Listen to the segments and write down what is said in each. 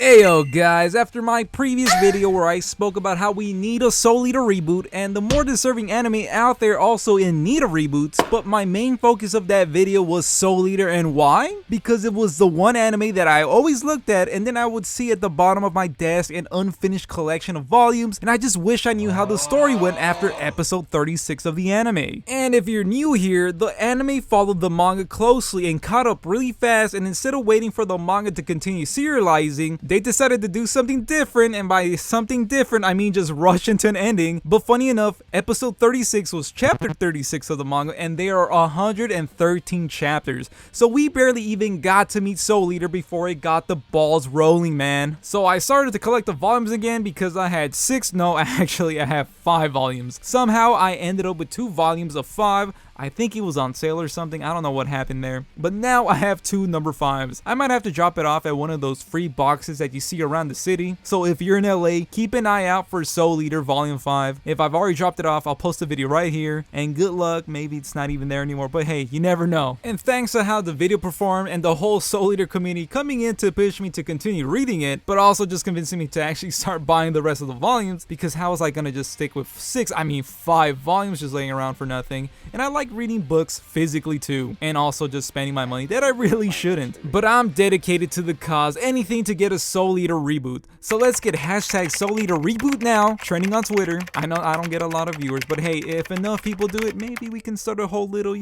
Heyo guys, after my previous video where I spoke about how we need a Soul Eater reboot and the more deserving anime out there also in need of reboots, but my main focus of that video was Soul Eater. And why? Because it was the one anime that I always looked at and then I would see at the bottom of my desk an unfinished collection of volumes, and I just wish I knew how the story went after episode 36 of the anime. And if you're new here, the anime followed the manga closely and caught up really fast, and instead of waiting for the manga to continue serializing, they decided to do something different, and by something different I mean just rush into an ending. But funny enough, episode 36 was chapter 36 of the manga, and there are 113 chapters, so we barely even got to meet Soul Eater before it got the balls rolling, man. So I started to collect the volumes again because I had I have 5 volumes. Somehow I ended up with 2 volumes of 5. I think it was on sale or something, I don't know what happened there. But now I have 2 number 5s. I might have to drop it off at one of those free boxes that you see around the city. So if you're in LA, keep an eye out for Soul Eater Volume 5. If I've already dropped it off, I'll post a video right here. And good luck, maybe it's not even there anymore, but hey, you never know. And thanks to how the video performed and the whole Soul Eater community coming in to push me to continue reading it, but also just convincing me to actually start buying the rest of the volumes, because how was I gonna just stick with 5 volumes just laying around for nothing? And I like reading books physically too, and also just spending my money that I really shouldn't. But I'm dedicated to the cause, anything to get a Soul Eater reboot. So let's get hashtag Soul Eater Reboot now trending on Twitter. I know I don't get a lot of viewers, but hey, if enough people do it, maybe we can start a whole little,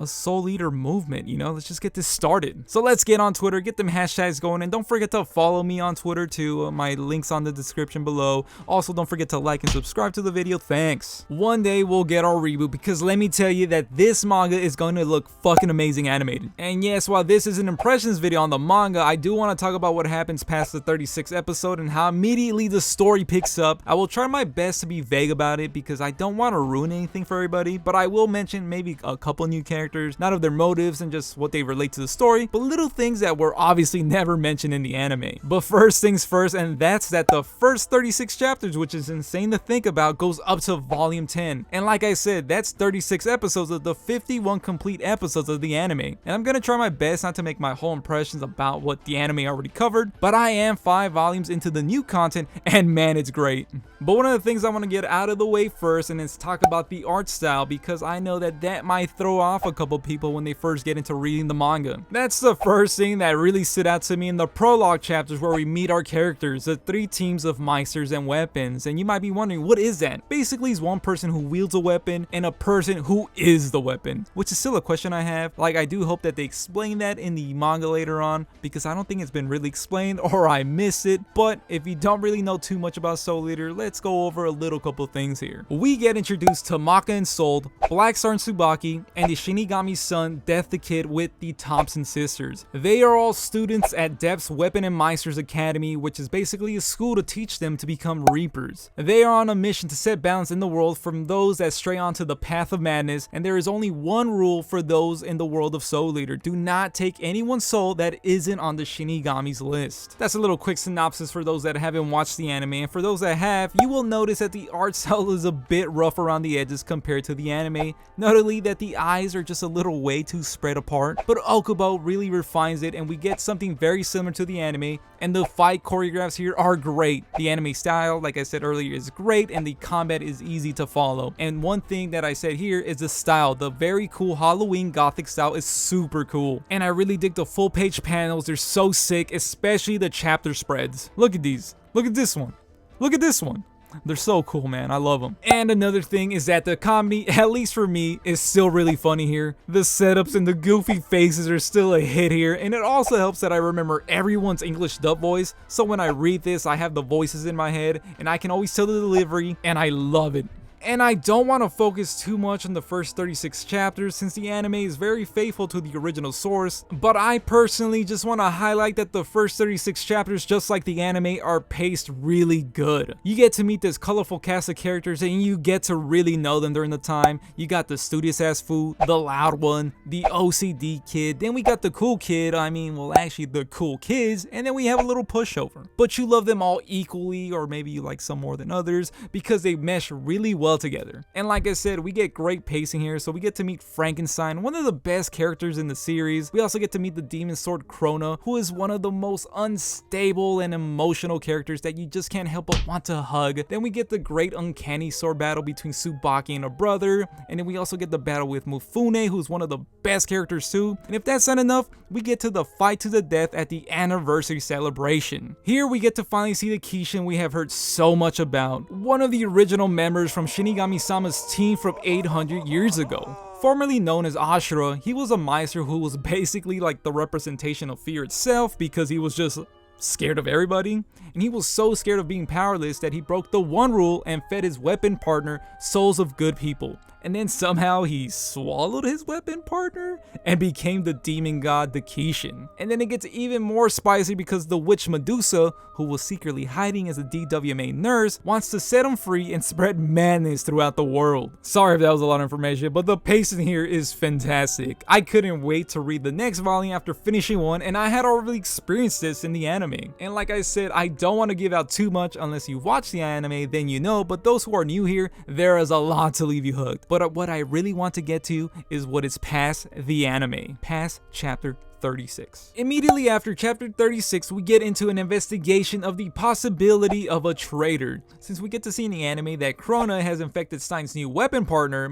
a Soul Eater movement, let's just get this started. So let's get on Twitter, get them hashtags going, and don't forget to follow me on Twitter too. My links on the description below. Also, don't forget to like and subscribe to the video. Thanks. One day we'll get our reboot, because let me tell you that this manga is going to look fucking amazing animated. And yes, while this is an impressions video on the manga, I do want to talk about what happens past the 36th episode and how immediately the story picks up. I will try my best to be vague about it because I don't want to ruin anything for everybody, but I will mention maybe a couple new characters, not of their motives and just what they relate to the story, but little things that were obviously never mentioned in the anime. But first things first, and that's that the first 36 chapters, which is insane to think about, goes up to volume 10. And like I said, that's 36 episodes of the 51 complete episodes of the anime. And I'm gonna try my best not to make my whole impressions about what the anime already covered, but I am 5 volumes into the new content, and man, it's great. But one of the things I want to get out of the way first, and is talk about the art style, because I know that might throw off a couple people when they first get into reading the manga. That's the first thing that really stood out to me in the prologue chapters, where we meet our characters, the 3 teams of meisters and weapons. And you might be wondering, what is that? Basically, it's one person who wields a weapon and a person who is the weapon, which is still a question I have. Like, I do hope that they explain that in the manga later on, because I don't think it's been really explained, or I miss it. But if you don't really know too much about Soul Eater, let's go over a little couple things here. We get introduced to Maka and Soul, Black Star and Tsubaki, and the Shinigami's son, Death the Kid, with the Thompson sisters. They are all students at Death's Weapon and Meisters Academy, which is basically a school to teach them to become Reapers. They are on a mission to set balance in the world from those that stray onto the path of madness, and there is only one rule for those in the world of Soul Eater: do not take anyone's soul that isn't on the Shinigami's list. That's a little quick synopsis for those that haven't watched the anime, and for those that have, you will notice that the art style is a bit rough around the edges compared to the anime, notably that the eyes are just a little way too spread apart, but Okubo really refines it and we get something very similar to the anime, and the fight choreographs here are great. The anime style, like I said earlier, is great, and the combat is easy to follow. And one thing that I said here is the style. The very cool Halloween gothic style is super cool, and I really dig the full page panels. They're so sick, especially the chapter spreads. Look at these. Look at this one. Look at this one. They're so cool, man. I love them. And another thing is that the comedy, at least for me, is still really funny here. The setups and the goofy faces are still a hit here, and it also helps that I remember everyone's English dub voice, so when I read this, I have the voices in my head, and I can always tell the delivery, and I love it. And I don't want to focus too much on the first 36 chapters since the anime is very faithful to the original source, but I personally just want to highlight that the first 36 chapters, just like the anime, are paced really good. You get to meet this colorful cast of characters and you get to really know them during the time. You got the studious ass fool, the loud one, the OCD kid, then we got the cool kid, actually the cool kids, and then we have a little pushover. But you love them all equally, or maybe you like some more than others, because they mesh really well well together. And like I said, we get great pacing here, so we get to meet Frankenstein, one of the best characters in the series. We also get to meet the demon sword Krona, who is one of the most unstable and emotional characters that you just can't help but want to hug. Then we get the great uncanny sword battle between Tsubaki and her brother, and then we also get the battle with Mufune, who's one of the best characters too. And if that's not enough, we get to the fight to the death at the anniversary celebration. Here we get to finally see the Kishin we have heard so much about, one of the original members from Shinigami-sama's team from 800 years ago. Formerly known as Ashura, he was a Meister who was basically like the representation of fear itself, because he was just scared of everybody, and he was so scared of being powerless that he broke the one rule and fed his weapon partner souls of good people. And then somehow he swallowed his weapon partner and became the demon god, the Kishin. And then it gets even more spicy because the witch Medusa, who was secretly hiding as a DWMA nurse, wants to set him free and spread madness throughout the world. Sorry if that was a lot of information, but the pacing here is fantastic. I couldn't wait to read the next volume after finishing one, and I had already experienced this in the anime. And like I said, I don't want to give out too much unless you watch the anime, then you know, but those who are new here, there is a lot to leave you hooked. But what I really want to get to is what is past the anime, past chapter 36. Immediately after chapter 36, we get into an investigation of the possibility of a traitor, since we get to see in the anime that Krona has infected Stein's new weapon partner,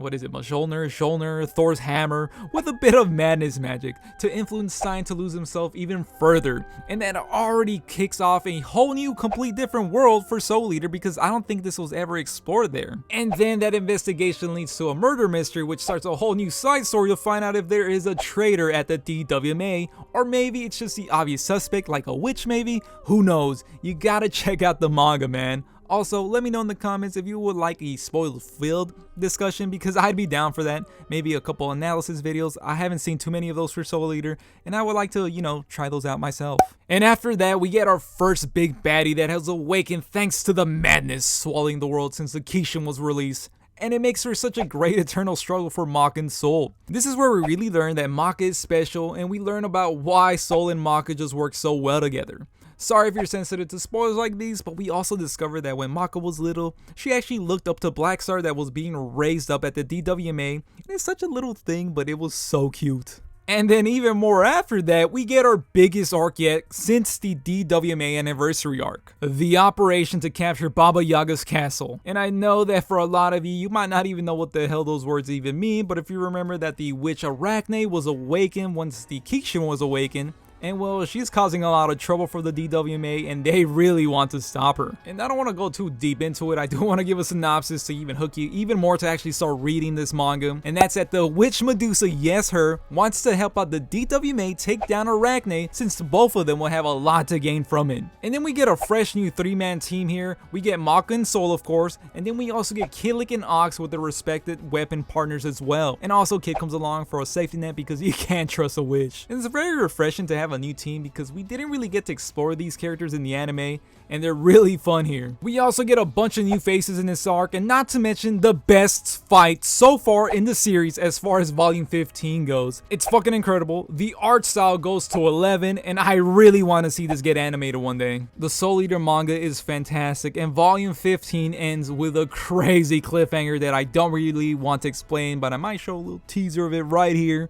Mjolnir, Thor's hammer, with a bit of madness magic to influence Stein to lose himself even further. And that already kicks off a whole new, complete different world for Soul Eater, because I don't think this was ever explored there. And then that investigation leads to a murder mystery, which starts a whole new side story to find out if there is a traitor at the DWMA, or maybe it's just the obvious suspect like a witch maybe, who knows. You gotta check out the manga, man. Also, let me know in the comments if you would like a spoiler-filled discussion, because I'd be down for that. Maybe a couple analysis videos. I haven't seen too many of those for Soul Eater, and I would like to, you know, try those out myself. And after that, we get our first big baddie that has awakened thanks to the madness swallowing the world since the Kishin was released. And it makes for such a great eternal struggle for Maka and Soul. This is where we really learn that Maka is special, and we learn about why Soul and Maka just work so well together. Sorry if you're sensitive to spoilers like these, but we also discovered that when Maka was little, she actually looked up to Black Star that was being raised up at the DWMA. And it's such a little thing, but it was so cute. And then even more after that, we get our biggest arc yet since the DWMA anniversary arc, the operation to capture Baba Yaga's castle. And I know that for a lot of you, you might not even know what the hell those words even mean, but if you remember that the witch Arachne was awakened once the Kishin was awakened, and well, she's causing a lot of trouble for the DWMA, and they really want to stop her. And I don't want to go too deep into it. I do want to give a synopsis to even hook you even more to actually start reading this manga. And that's that the witch Medusa, yes her, wants to help out the DWMA take down Arachne, since both of them will have a lot to gain from it. And then we get a fresh new 3-man team here. We get Maka and Soul, of course, and then we also get Kilik and Ox with their respected weapon partners as well. And also Kid comes along for a safety net, because you can't trust a witch. And it's very refreshing to have a new team, because we didn't really get to explore these characters in the anime, and they're really fun here. We also get a bunch of new faces in this arc, and not to mention the best fight so far in the series as far as volume 15 goes. It's fucking incredible. The art style goes to 11, and I really want to see this get animated one day. The Soul Eater manga is fantastic, and volume 15 ends with a crazy cliffhanger that I don't really want to explain, but I might show a little teaser of it right here.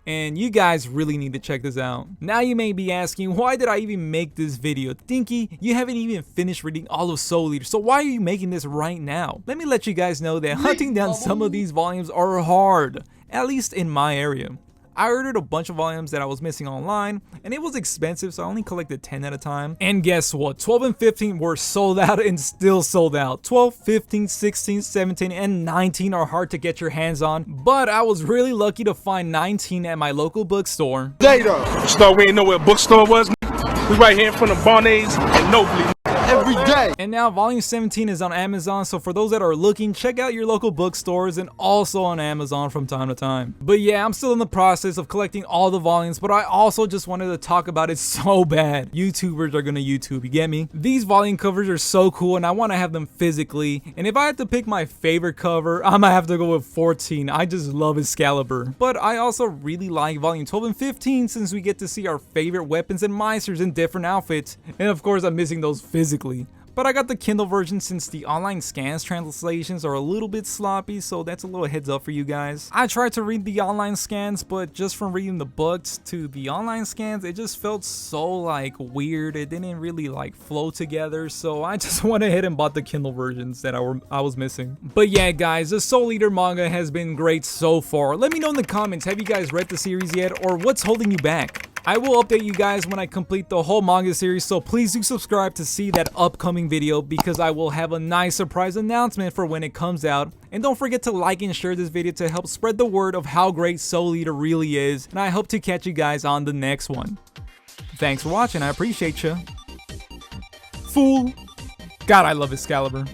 And you guys really need to check this out. Now you may be asking, why did I even make this video? Dinky, you haven't even finished reading all of Soul Eater, so why are you making this right now? Let me let you guys know that hunting down some of these volumes are hard, at least in my area. I ordered a bunch of volumes that I was missing online, and it was expensive, so I only collected 10 at a time. And guess what? 12 and 15 were sold out and still sold out. 12, 15, 16, 17, and 19 are hard to get your hands on, but I was really lucky to find 19 at my local bookstore. Data. So we ain't know where a bookstore was. We right here in front of Barney's and Nobley. Every day. And now volume 17 is on Amazon, so for those that are looking, check out your local bookstores, and also on Amazon from time to time. But yeah, I'm still in the process of collecting all the volumes, but I also just wanted to talk about it so bad. YouTubers are gonna YouTube, you get me? These volume covers are so cool, and I want to have them physically, and if I had to pick my favorite cover, I'm gonna have to go with 14. I just love Excalibur. But I also really like volume 12 and 15, since we get to see our favorite weapons and meisters in different outfits, and of course I'm missing those physically. But But I got the Kindle version since the online scans translations are a little bit sloppy, so that's a little heads up for you guys. I tried to read the online scans, but just from reading the books to the online scans, it just felt so like weird. It didn't really like flow together, so I just went ahead and bought the Kindle versions that I was missing. But yeah guys, the Soul Eater manga has been great so far. Let me know in the comments, have you guys read the series yet, or what's holding you back? I will update you guys when I complete the whole manga series, so please do subscribe to see that upcoming video because I will have a nice surprise announcement for when it comes out. And don't forget to like and share this video to help spread the word of how great Soul Eater really is, and I hope to catch you guys on the next one. Thanks for watching, I appreciate you. Fool! God, I love Excalibur.